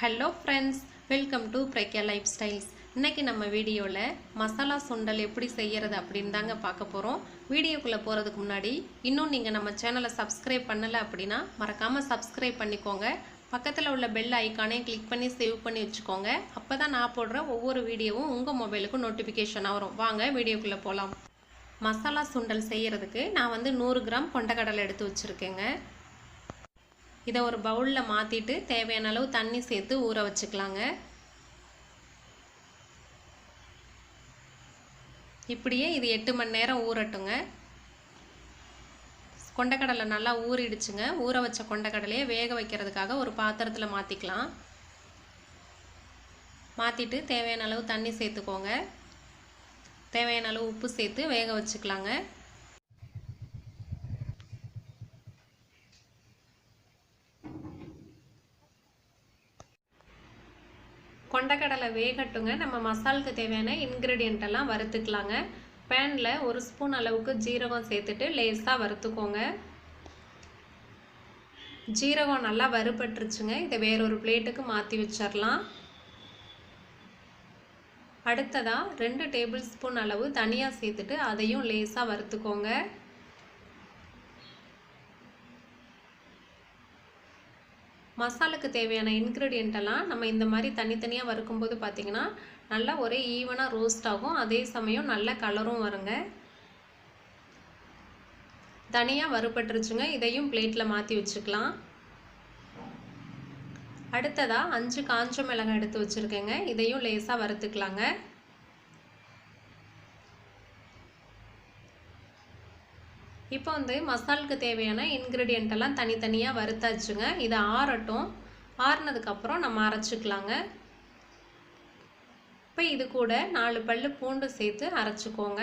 Hello friends, welcome to Pragya life styles. இன்றைக்கி நம்ம வீடியோவில் மசாலா சுண்டல் எப்படி செய்கிறது அப்படின்னு தாங்க பார்க்க போகிறோம். வீடியோக்குள்ளே போகிறதுக்கு முன்னாடி இன்னும் நீங்கள் நம்ம சேனலை சப்ஸ்கிரைப் பண்ணலை அப்படின்னா மறக்காமல் சப்ஸ்கிரைப் பண்ணிக்கோங்க. பக்கத்தில் உள்ள பெல் ஐக்கானே கிளிக் பண்ணி சேவ் பண்ணி வச்சுக்கோங்க. அப்போ தான் நான் போடுற ஒவ்வொரு வீடியோவும் உங்கள் மொபைலுக்கு நோட்டிஃபிகேஷனாக வரும். வாங்க வீடியோக்குள்ளே போகலாம். மசாலா சுண்டல் செய்கிறதுக்கு நான் 100 கிராம் கொண்டக்கடலை எடுத்து வச்சுருக்கேங்க. இதை ஒரு பவுலில் மாற்றிட்டு தேவையான அளவு தண்ணி சேர்த்து ஊற வச்சுக்கலாங்க. இப்படியே இது 8 மணி நேரம் ஊறட்டுங்க. கொண்டக்கடலை நல்லா ஊறிடுச்சுங்க. ஊற வச்ச கொண்டக்கடலையை வேக வைக்கிறதுக்காக ஒரு பாத்திரத்தில் மாற்றிக்கலாம். மாற்றிட்டு தேவையான அளவு தண்ணி சேர்த்துக்கோங்க. தேவையான அளவு உப்பு சேர்த்து வேக வச்சுக்கலாங்க. கொண்டக்கடலை வேகட்டுங்க. நம்ம மசாலுக்கு தேவையான இன்க்ரீடியன்ட் எல்லாம் வறுத்துக்கலாங்க. பேனில் 1 ஸ்பூன் அளவுக்கு ஜீரகம் சேர்த்துட்டு லேசாக வறுத்துக்கோங்க. ஜீரகம் நல்லா வறுபட்டுருச்சுங்க. இதை வேறொரு பிளேட்டுக்கு மாற்றி வச்சிடலாம். அடுத்ததாக 2 டேபிள் ஸ்பூன் அளவு தனியா சேர்த்துட்டு அதையும் லேசாக வறுத்துக்கோங்க. மசாலுக்கு தேவையான இன்க்ரீடியன்ட் எல்லாம் நம்ம இந்த மாதிரி தனித்தனியாக வறுக்கும்போது பார்த்திங்கன்னா நல்லா ஒரே ஈவனாக ரோஸ்ட் ஆகும். அதே சமயம் நல்ல கலரும் வருங்க. தனியாக வறுபட்டுருச்சுங்க. இதையும் பிளேட்டில் மாற்றி வச்சுக்கலாம். அடுத்ததாக 5 காஞ்ச மிளகாய் எடுத்து வச்சுருக்கேங்க. இதையும் லேசாக வறுத்துக்கலாங்க. இப்போ மசாலுக்கு தேவையான இன்க்ரீடியன்ட் எல்லாம் தனித்தனியாக வறுத்தாச்சுங்க. இதை ஆறட்டும். ஆறுனதுக்கப்புறம் நம்ம அரைச்சிக்கலாங்க. இப்போ இது கூட 4 பல்லு பூண்டு சேர்த்து அரைச்சிக்கோங்க.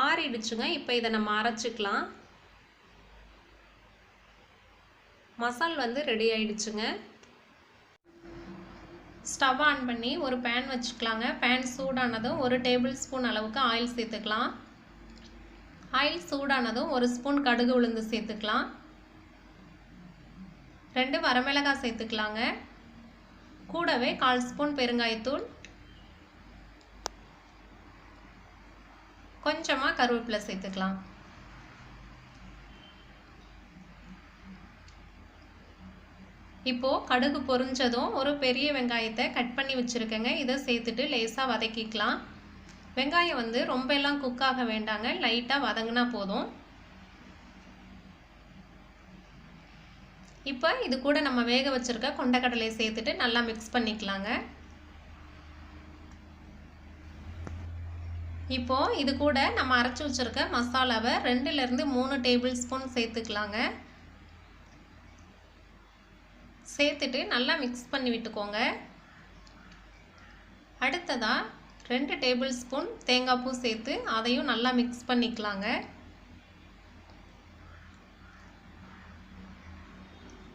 ஆறிடுச்சுங்க. இப்போ இதை நம்ம அரைச்சிக்கலாம். மசால் ரெடி ஆயிடுச்சுங்க. ஸ்டவ் ஆன் பண்ணி ஒரு பேன் வச்சுக்கலாங்க. பேன் சூடானதும் 1 டேபிள் ஸ்பூன் அளவுக்கு ஆயில் சேர்த்துக்கலாம். ஆயில் சூடானதும் 1 ஸ்பூன் கடுகு உளுந்து சேர்த்துக்கலாம். 2 வரமிளகாய் சேர்த்துக்கலாங்க. கூடவே 1/4 ஸ்பூன் பெருங்காயத்தூள், கொஞ்சமாக கருவேப்பிலை சேர்த்துக்கலாம். இப்போது கடுகு பொரிஞ்சதும் ஒரு பெரிய வெங்காயத்தை கட் பண்ணி வச்சுருக்கேங்க. இதை சேர்த்துட்டு லேசாக வதக்கிக்கலாம். வெங்காயம் ரொம்ப எல்லாம் குக் ஆக வேண்டாங்க. லைட்டாக வதங்கினா போதும். இப்போ இது கூட நம்ம வேக வச்சுருக்க கொண்டக்கடலையை சேர்த்துட்டு நல்லா மிக்ஸ் பண்ணிக்கலாங்க. இப்போது இது கூட நம்ம அரைச்சி வச்சுருக்க மசாலாவை 2லேருந்து 3 டேபிள் ஸ்பூன் சேர்த்துக்கலாங்க. சேர்த்துட்டு நல்லா மிக்ஸ் பண்ணி விட்டுக்கோங்க. அடுத்ததாக 2 டேபிள் ஸ்பூன் தேங்காய் பூ சேர்த்து அதையும் நல்லா மிக்ஸ் பண்ணிக்கலாங்க.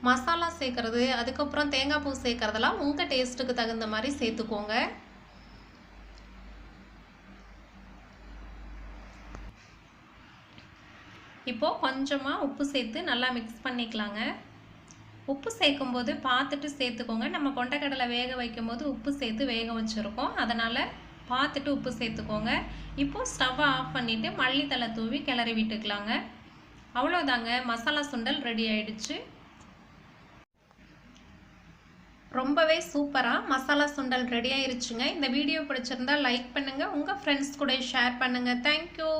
மசாலா சேர்க்கறது அதுக்கப்புறம் தேங்காய் பூ சேர்க்கறதெல்லாம் உங்கள் டேஸ்ட்டுக்கு தகுந்த மாதிரி சேர்த்துக்கோங்க. இப்போது கொஞ்சமாக உப்பு சேர்த்து நல்லா மிக்ஸ் பண்ணிக்கலாங்க. உப்பு சேர்க்கும்போது பார்த்துட்டு சேர்த்துக்கோங்க. நம்ம கொண்டக்கடலை வேக வைக்கும் போது உப்பு சேர்த்து வேக வச்சுருக்கோம். அதனால் பார்த்துட்டு உப்பு சேர்த்துக்கோங்க. இப்போது ஸ்டவ்வை ஆஃப் பண்ணிவிட்டு மல்லித்தலை தூவி கிளறி விட்டுக்கலாங்க. அவ்வளோதாங்க, மசாலா சுண்டல் ரெடி ஆயிடுச்சு. ரொம்பவே சூப்பராக மசாலா சுண்டல் ரெடி ஆயிருச்சுங்க. இந்த வீடியோ பிடிச்சிருந்தா லைக் பண்ணுங்கள். உங்கள் ஃப்ரெண்ட்ஸ் கூட ஷேர் பண்ணுங்கள். தேங்க்யூ.